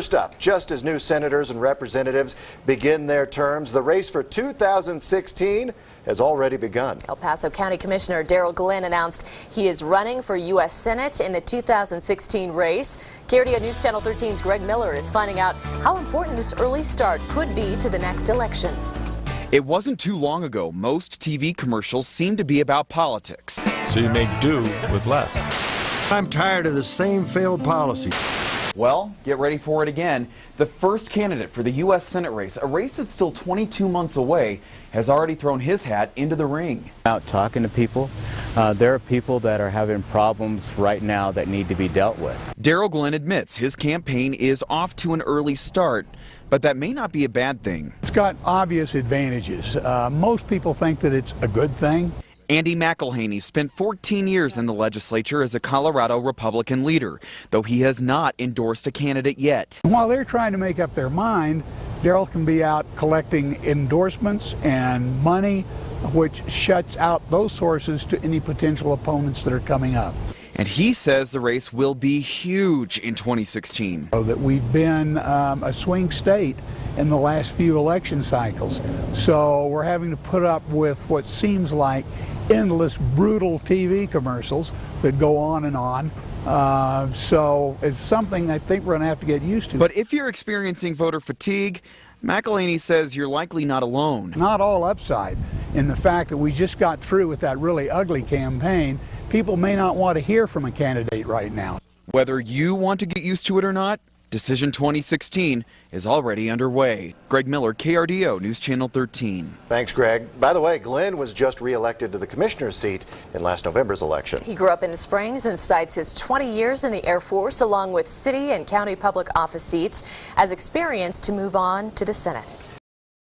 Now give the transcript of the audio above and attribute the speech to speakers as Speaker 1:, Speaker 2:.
Speaker 1: First up, just as new senators and representatives begin their terms, the race for 2016 has already begun.
Speaker 2: El Paso County Commissioner Darryl announced he is running for U.S. Senate in the 2016 race. KRDO News Channel 13's Greg Miller is finding out how important this early start could be to the next election.
Speaker 3: It wasn't too long ago most TV commercials seemed to be about politics.
Speaker 4: So you make do with less.
Speaker 5: I'm tired of the same failed policy.
Speaker 3: Well, get ready for it again. The first candidate for the U.S. Senate race, a race that's still 22 months away, has already thrown his hat into the ring.
Speaker 6: Out talking to people, there are people that are having problems right now that need to be dealt with.
Speaker 3: Darryl Glenn admits his campaign is off to an early start, but that may not be a bad thing.
Speaker 7: It's got obvious advantages. Most people think that it's a good thing.
Speaker 3: Andy McElhaney spent 14 years in the legislature as a Colorado Republican leader, though he has not endorsed a candidate yet.
Speaker 7: While they're trying to make up their mind, Darryl can be out collecting endorsements and money, which shuts out those sources to any potential opponents that are coming up.
Speaker 3: And he says the race will be huge in 2016.
Speaker 7: So that we've been a swing state in the last few election cycles. So we're having to put up with what seems like endless, brutal TV commercials that go on and on. So it's something I think we're going to have to get used to.
Speaker 3: But if you're experiencing voter fatigue, McElhaney says you're likely not alone.
Speaker 7: Not all upside in the fact that we just got through with that really ugly campaign. People may not want to hear from a candidate right now.
Speaker 3: Whether you want to get used to it or not, Decision 2016 is already underway. Greg Miller, KRDO News Channel 13.
Speaker 1: Thanks, Greg. By the way, Glenn was just re-elected to the commissioner's seat in last November's election.
Speaker 2: He grew up in the Springs and cites his 20 years in the Air Force along with city and county public office seats as experience to move on to the Senate.